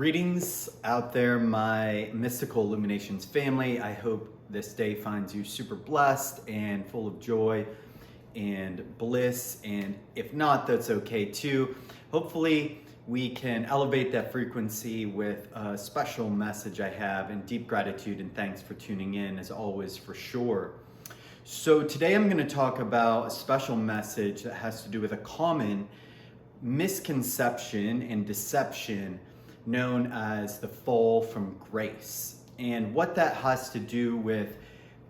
Greetings out there, my Mystical Illuminations family. I hope this day finds you super blessed and full of joy and bliss. And if not, that's okay too. Hopefully, we can elevate that frequency with a special message I have, and deep gratitude and thanks for tuning in, as always, for sure. So, today I'm going to talk about a special message that has to do with a common misconception and deception known as the fall from grace, and what that has to do with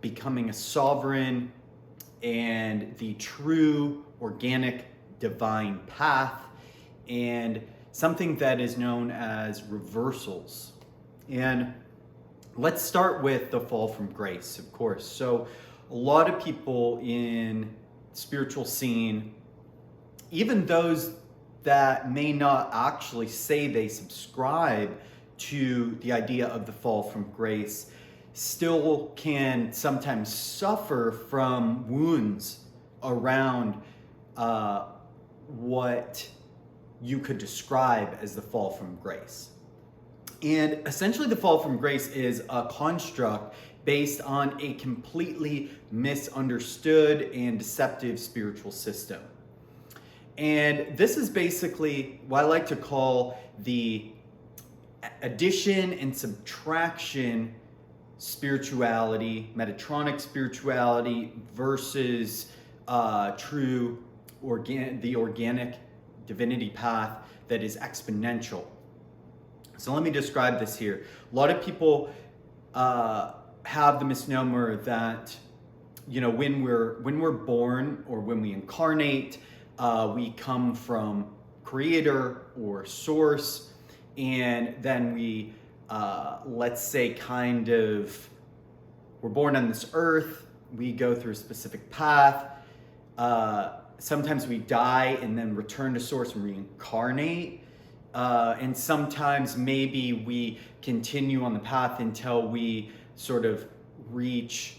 becoming a sovereign and the true organic divine path, and something that is known as reversals. And let's start with the fall from grace, of course. So a lot of people in spiritual scene, even those that may not actually say they subscribe to the idea of the fall from grace, still can sometimes suffer from wounds around what you could describe as the fall from grace. And essentially the fall from grace is a construct based on a completely misunderstood and deceptive spiritual system. And this is basically what I like to call the addition and subtraction spirituality, Metatronic spirituality versus the organic divinity path that is exponential. So let me describe this here. A lot of people have the misnomer that, when we're born or when we incarnate, we come from creator or source, and then we, let's say, we're born on this earth, we go through a specific path, sometimes we die and then return to source and reincarnate, and sometimes maybe we continue on the path until we sort of reach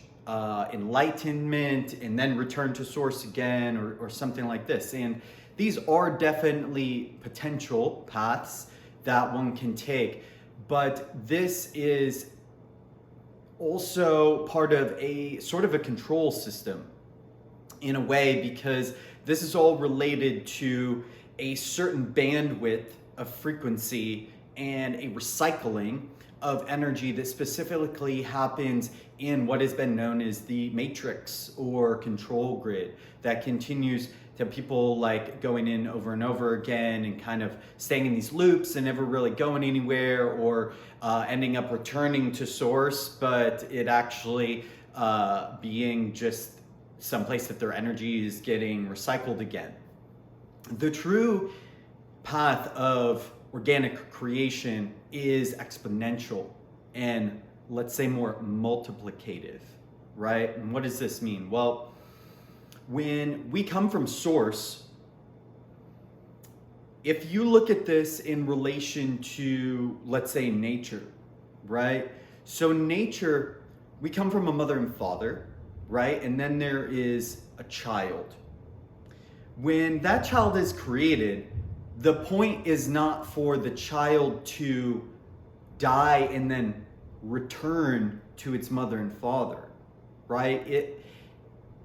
enlightenment and then return to source again, or something like this. And these are definitely potential paths that one can take, but this is also part of a sort of a control system in a way, because this is all related to a certain bandwidth of frequency and a recycling of energy that specifically happens in what has been known as the matrix or control grid, that continues to people like going in over and over again and kind of staying in these loops and never really going anywhere, or ending up returning to source, but it actually being just someplace that their energy is getting recycled again. The true path of organic creation is exponential and, let's say, more multiplicative, right? And what does this mean? Well, when we come from source, if you look at this in relation to, let's say, nature, right? So nature, we come from a mother and father, right? And then there is a child. When that child is created, the point is not for the child to die and then return to its mother and father, right?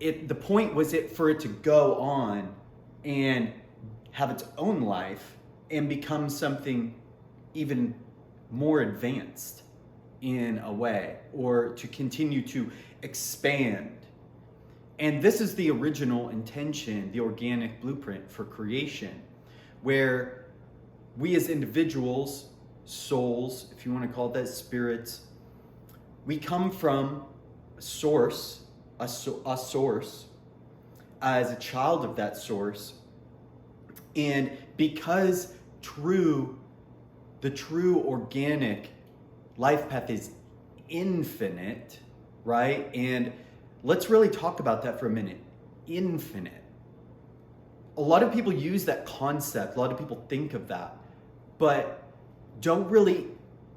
The point was for it to go on and have its own life and become something even more advanced in a way, or to continue to expand. And this is the original intention, the organic blueprint for creation, where we as individuals, souls, if you want to call it that, spirits, we come from a source as a child of that source. And because the true organic life path is infinite, right? And let's really talk about that for a minute. Infinite. A lot of people use that concept, a lot of people think of that, but don't really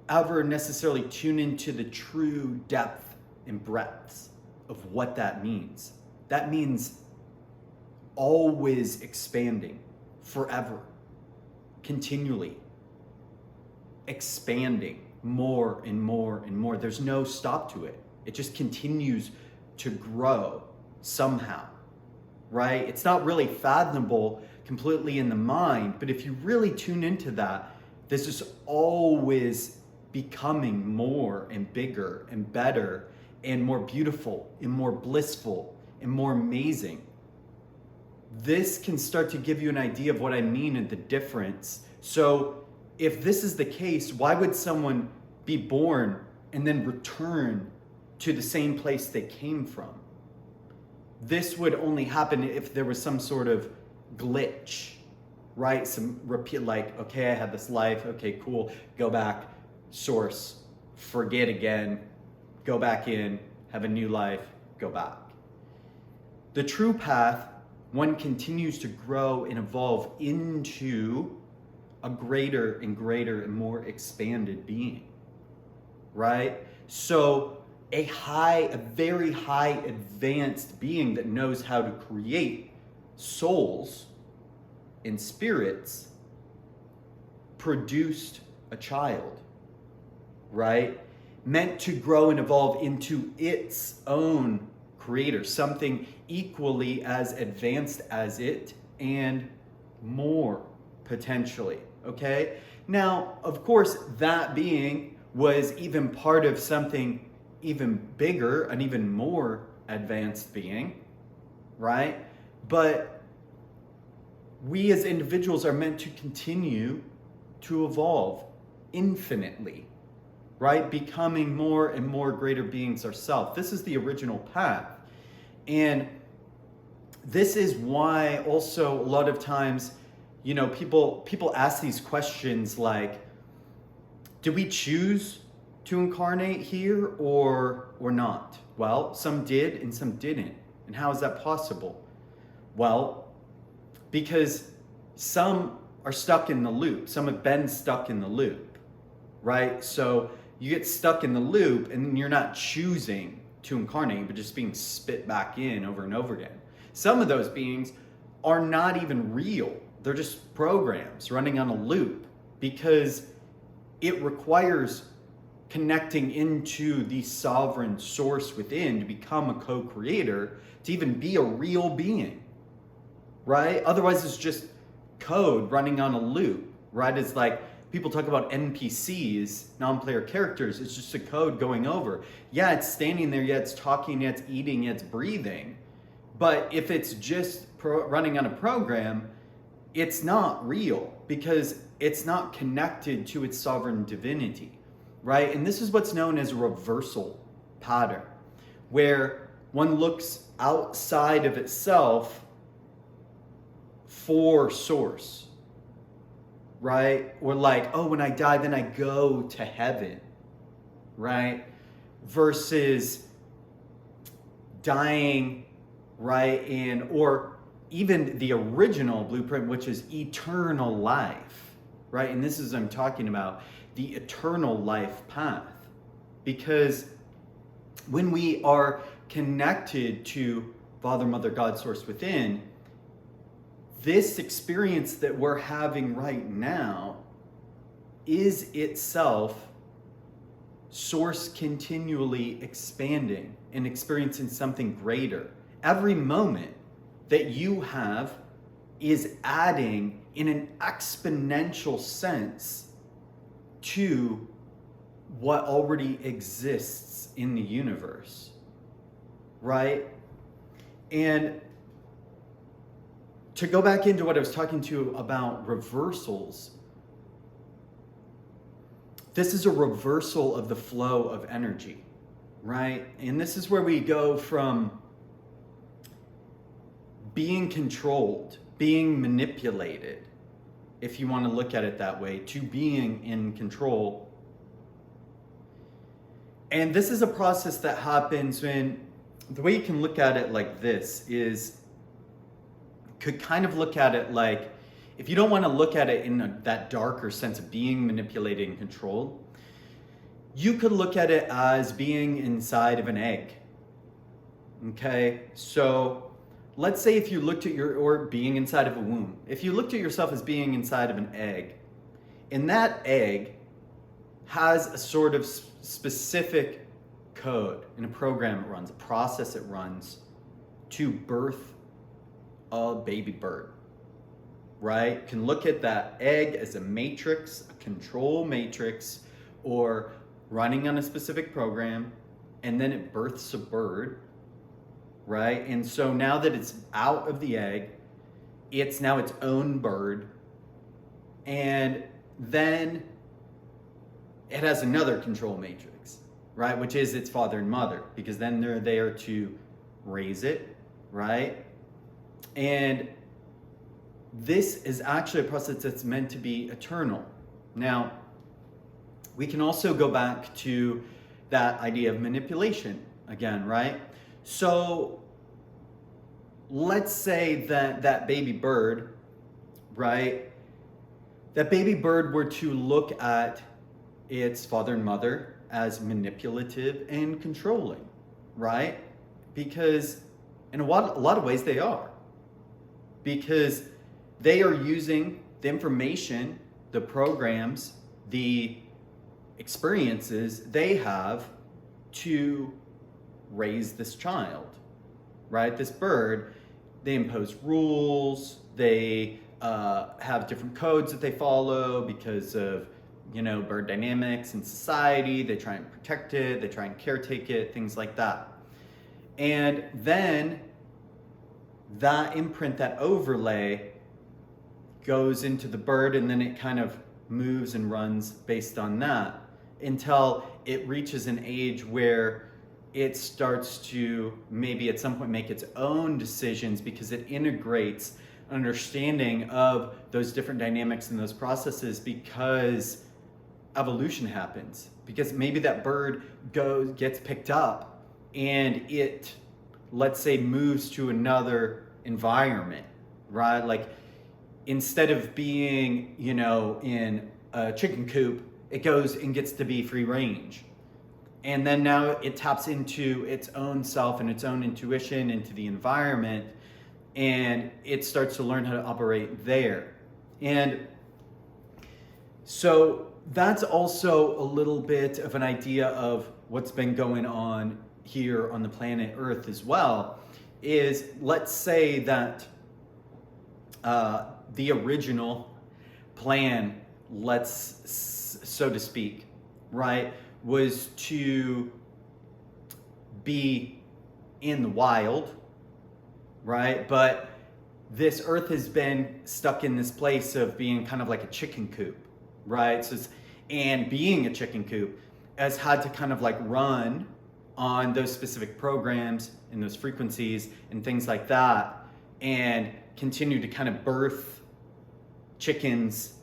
ever necessarily tune into the true depth and breadths of what that means. That means always expanding, forever, continually. expanding more and more and more. There's no stop to it. It just continues to grow somehow, right? It's not really fathomable completely in the mind, but if you really tune into that, this is always becoming more and bigger and better and more beautiful and more blissful and more amazing. This can start to give you an idea of what I mean and the difference. So if this is the case, why would someone be born and then return to the same place they came from? This would only happen if there was some sort of glitch, right? Some repeat, like, okay, I had this life, okay, cool, go back, source, forget again, go back in, have a new life, go back. The true path, one continues to grow and evolve into a greater and greater and more expanded being, right? So a very high advanced being that knows how to create souls and spirits produced a child, right? Meant to grow and evolve into its own creator, something equally as advanced as it and more potentially, okay? Now, of course, that being was even part of something even bigger, an even more advanced being, right? But we as individuals are meant to continue to evolve infinitely, right? Becoming more and more greater beings ourselves. This is the original path. And this is why also a lot of times, you know, people ask these questions like, do we choose to incarnate here or not? Well, some did and some didn't. And how is that possible? Well, because some are stuck in the loop. Some have been stuck in the loop, right? So you get stuck in the loop and you're not choosing to incarnate, but just being spit back in over and over again. Some of those beings are not even real. They're just programs running on a loop because it requires connecting into the sovereign source within to become a co-creator, to even be a real being, right? Otherwise, it's just code running on a loop, right? It's like people talk about NPCs, non-player characters. It's just a code going over. Yeah, it's standing there, yeah, it's talking, yeah, it's eating, yeah, it's breathing. But if it's just running on a program, it's not real because it's not connected to its sovereign divinity, right? And this is what's known as a reversal pattern, where one looks outside of itself for source, right? Or like, oh, when I die, then I go to heaven, right? Versus dying, right? Or even the original blueprint, which is eternal life, right? And this is, I'm talking about the eternal life path. Because when we are connected to Father, Mother, God, Source within, this experience that we're having right now is itself Source continually expanding and experiencing something greater. Every moment that you have is adding in an exponential sense to what already exists in the universe, right? And to go back into what I was talking to you about reversals, this is a reversal of the flow of energy, right? And this is where we go from being controlled, being manipulated, if you want to look at it that way, to being in control. And this is a process that happens when, the way you can look at it like this is, could kind of look at it like, if you don't want to look at it in that darker sense of being manipulated and controlled, you could look at it as being inside of an egg. Okay, so let's say if you looked at or being inside of a womb, if you looked at yourself as being inside of an egg, in that egg, has a sort of specific code and a program it runs, a process it runs to birth a baby bird, right? Can look at that egg as a matrix, a control matrix, or running on a specific program, and then it births a bird, right? And so now that it's out of the egg, it's now its own bird, and then it has another control matrix, right? Which is its father and mother, because then they're there to raise it, right? And this is actually a process that's meant to be eternal. Now, we can also go back to that idea of manipulation again, right? So let's say that that baby bird, right? That baby bird were to look at its father and mother as manipulative and controlling, right? Because in a lot of ways they are. Because they are using the information, the programs, the experiences they have to raise this child, right? This bird, they impose rules, they have different codes that they follow because of, bird dynamics in society. They try and protect it, they try and caretake it, things like that. And then that imprint, that overlay goes into the bird, and then it kind of moves and runs based on that until it reaches an age where it starts to maybe at some point make its own decisions, because it integrates understanding of those different dynamics and those processes, because evolution happens, because maybe that bird gets picked up and it, let's say, moves to another environment, right? Like instead of being, in a chicken coop, it goes and gets to be free range. And then now it taps into its own self and its own intuition, into the environment, and it starts to learn how to operate there. And so that's also a little bit of an idea of what's been going on here on the planet Earth as well. Is, let's say that the original plan, so to speak, right, was to be in the wild, right? But this Earth has been stuck in this place of being kind of like a chicken coop, right? And being a chicken coop has had to kind of like run on those specific programs and those frequencies and things like that, and continue to kind of birth chickens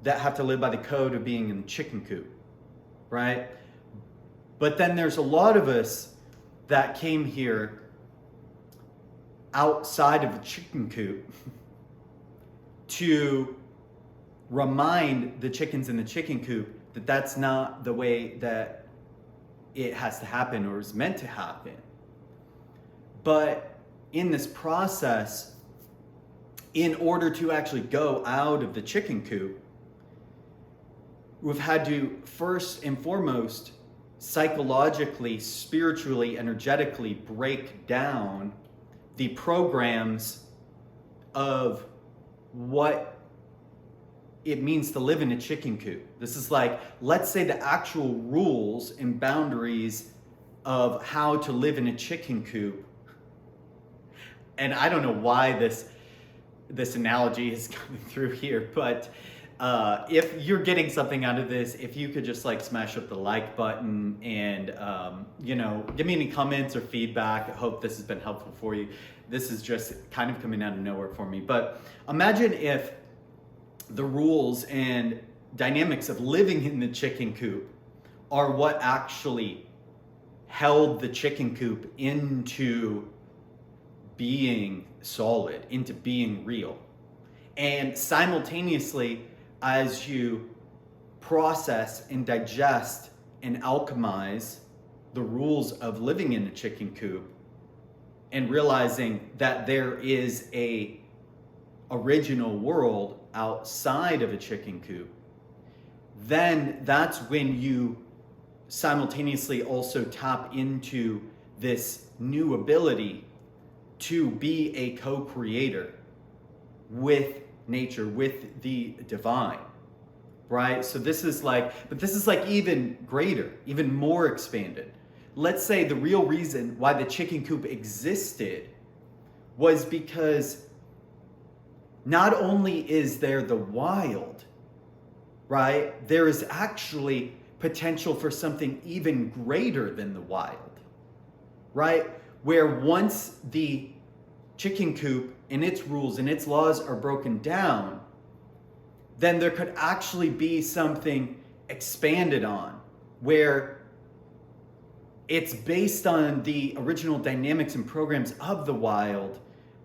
that have to live by the code of being in the chicken coop, right? But then there's a lot of us that came here outside of the chicken coop to remind the chickens in the chicken coop that that's not the way that it has to happen or is meant to happen. But in this process, in order to actually go out of the chicken coop, we've had to first and foremost psychologically, spiritually, energetically break down the programs of what it means to live in a chicken coop. This is like, let's say the actual rules and boundaries of how to live in a chicken coop. And I don't know why this analogy is coming through here, but if you're getting something out of this, if you could just like smash up the like button and give me any comments or feedback. I hope this has been helpful for you. This is just kind of coming out of nowhere for me, but imagine if the rules and dynamics of living in the chicken coop are what actually held the chicken coop into being solid, into being real. And simultaneously, as you process and digest and alchemize the rules of living in a chicken coop and realizing that there is a original world outside of a chicken coop, then that's when you simultaneously also tap into this new ability to be a co-creator with nature, with the divine, right? So this is like even greater, even more expanded. Let's say the real reason why the chicken coop existed was because not only is there the wild, right? There is actually potential for something even greater than the wild, right? Where once the chicken coop and its rules and its laws are broken down, then there could actually be something expanded on where it's based on the original dynamics and programs of the wild,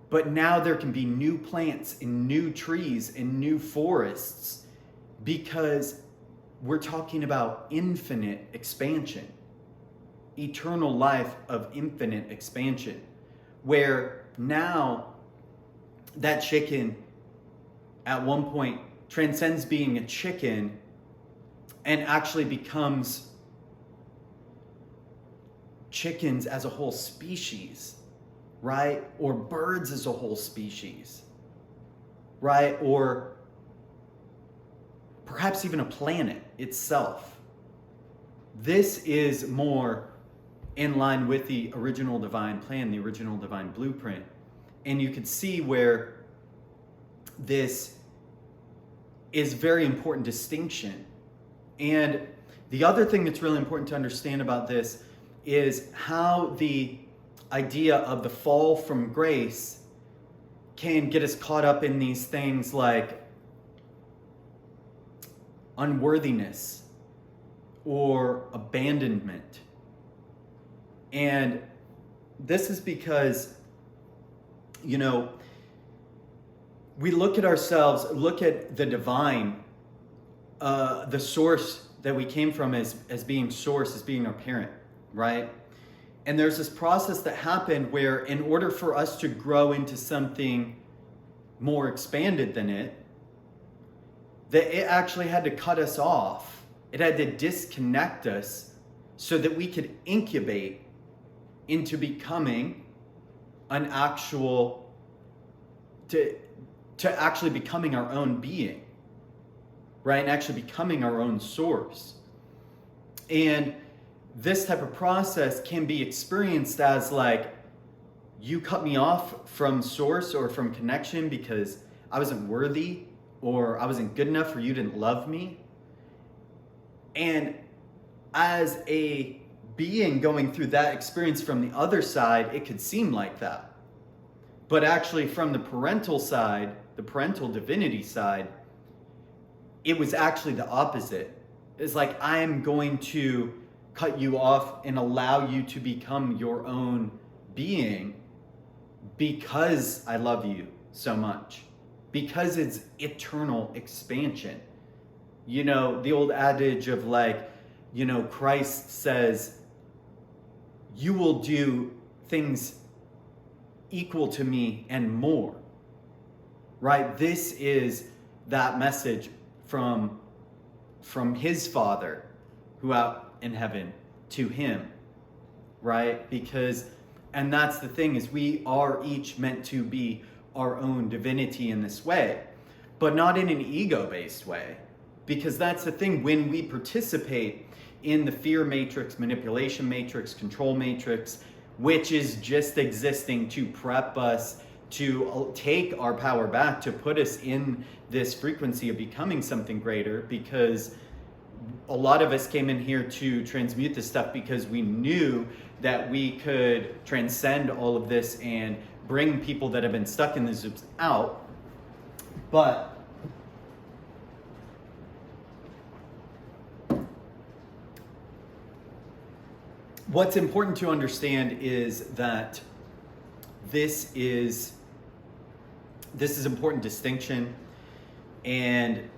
but now there can be new plants and new trees and new forests because we're talking about infinite expansion, eternal life of infinite expansion, where now that chicken at one point transcends being a chicken and actually becomes chickens as a whole species, right? Or birds as a whole species, right? Or perhaps even a planet itself. This is more in line with the original divine plan, the original divine blueprint. And you could see where this is very important distinction. And the other thing that's really important to understand about this is how the idea of the fall from grace can get us caught up in these things like unworthiness or abandonment. And this is because, you know, we look at ourselves, look at the divine, the source that we came from as being source, as being our parent, right? And there's this process that happened where in order for us to grow into something more expanded than it, that it actually had to cut us off. It had to disconnect us so that we could incubate into becoming an actual, to actually becoming our own being, right? And actually becoming our own source. And this type of process can be experienced as like, you cut me off from source or from connection because I wasn't worthy or I wasn't good enough or you didn't love me. And as a being going through that experience from the other side, it could seem like that. But actually from the parental side, the parental divinity side, it was actually the opposite. It's like, I am going to cut you off and allow you to become your own being because I love you so much. Because it's eternal expansion. You know, the old adage of like, you know, Christ says, you will do things equal to me and more, right? This is that message from his Father who out in heaven to him, right? Because, and that's the thing, is we are each meant to be our own divinity in this way, but not in an ego-based way. Because that's the thing, when we participate in the fear matrix, manipulation matrix, control matrix, which is just existing to prep us to take our power back, to put us in this frequency of becoming something greater, because a lot of us came in here to transmute this stuff because we knew that we could transcend all of this and bring people that have been stuck in the loops out. But what's important to understand is that this is important distinction, and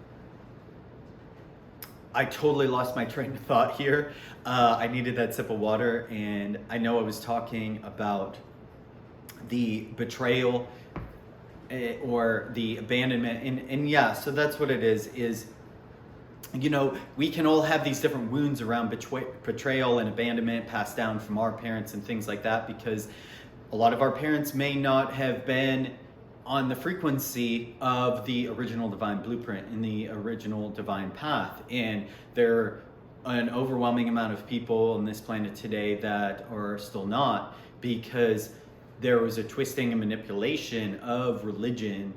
I totally lost my train of thought here. I needed that sip of water, and I know I was talking about the betrayal or the abandonment, and yeah, so that's what it is we can all have these different wounds around betrayal and abandonment passed down from our parents and things like that, because a lot of our parents may not have been on the frequency of the original divine blueprint and the original divine path. And there are an overwhelming amount of people on this planet today that are still not, because there was a twisting and manipulation of religion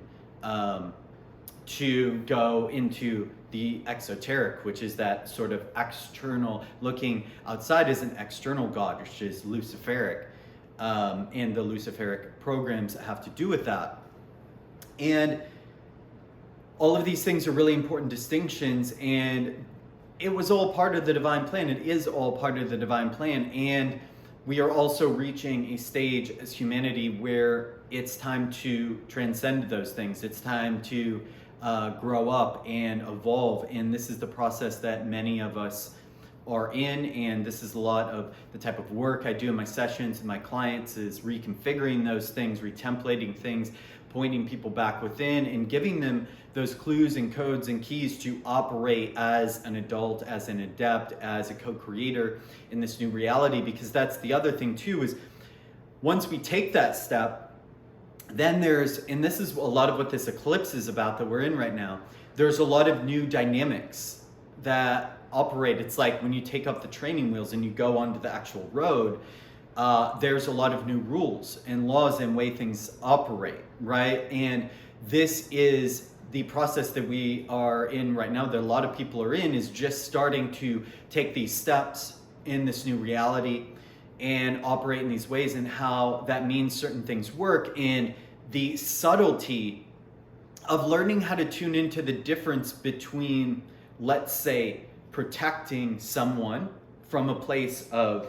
to go into the exoteric, which is that sort of external, looking outside as an external God, which is Luciferic, and the Luciferic programs that have to do with that. And all of these things are really important distinctions, and it was all part of the divine plan. It is all part of the divine plan. And we are also reaching a stage as humanity where it's time to transcend those things. It's time to grow up and evolve. And this is the process that many of us are in. And this is a lot of the type of work I do in my sessions and my clients, is reconfiguring those things, retemplating things, pointing people back within and giving them those clues and codes and keys to operate as an adult, as an adept, as a co-creator in this new reality. Because that's the other thing too, is once we take that step, then and this is a lot of what this eclipse is about that we're in right now, there's a lot of new dynamics that operate. It's like when you take up the training wheels and you go onto the actual road, there's a lot of new rules and laws and way things operate, right? And this is the process that we are in right now, that a lot of people are in, is just starting to take these steps in this new reality and operate in these ways, and how that means certain things work, and the subtlety of learning how to tune into the difference between, let's say, protecting someone from a place of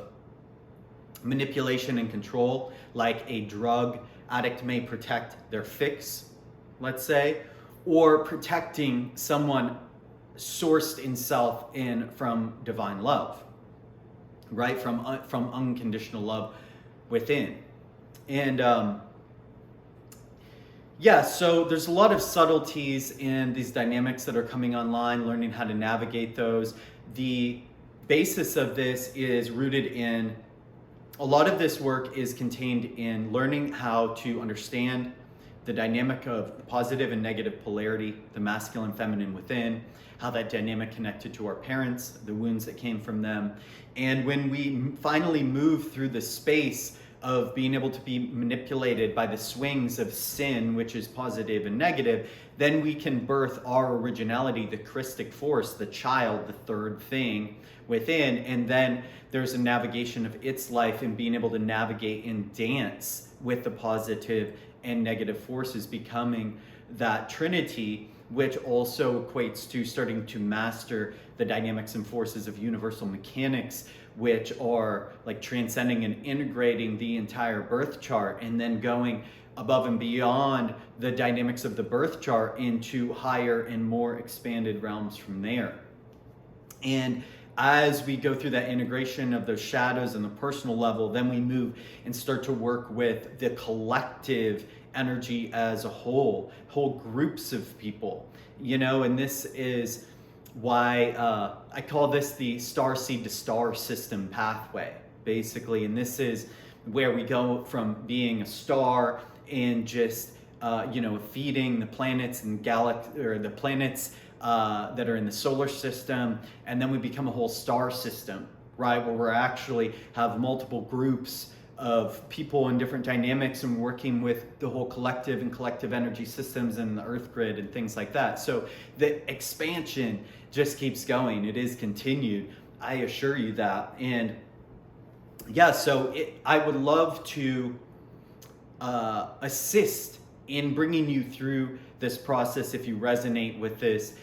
manipulation and control, like a drug addict may protect their fix, let's say, or protecting someone sourced in self and from divine love, right? From unconditional love within. And so there's a lot of subtleties in these dynamics that are coming online, learning how to navigate those. The basis of this is rooted in, a lot of this work is contained in learning how to understand the dynamic of positive and negative polarity, the masculine, feminine within, how that dynamic connected to our parents, the wounds that came from them. And when we finally move through the space of being able to be manipulated by the swings of sin, which is positive and negative, then we can birth our originality, the Christic force, the child, the third thing within. And then there's a navigation of its life and being able to navigate and dance with the positive and negative forces, becoming that trinity, which also equates to starting to master the dynamics and forces of universal mechanics, which are like transcending and integrating the entire birth chart, and then going above and beyond the dynamics of the birth chart into higher and more expanded realms from there. And as we go through that integration of those shadows on the personal level, then we move and start to work with the collective energy as a whole groups of people, and this is why I call this the star seed to star system pathway, basically. And this is where we go from being a star and just, feeding the planets and the planets that are in the solar system, and then we become a whole star system, right, where we're actually have multiple groups of people in different dynamics and working with the whole collective and collective energy systems and the earth grid and things like that. So the expansion just keeps going. It is continued, I assure you that. And I would love to assist in bringing you through this process. If you resonate with this,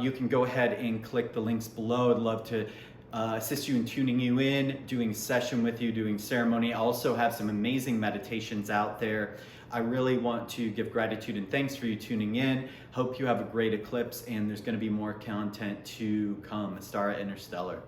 you can go ahead and click the links below. I'd love to assist you in tuning you in, doing a session with you, doing ceremony. I also have some amazing meditations out there. I really want to give gratitude and thanks for you tuning in. Hope you have a great eclipse, and there's going to be more content to come. Astara Interstellar.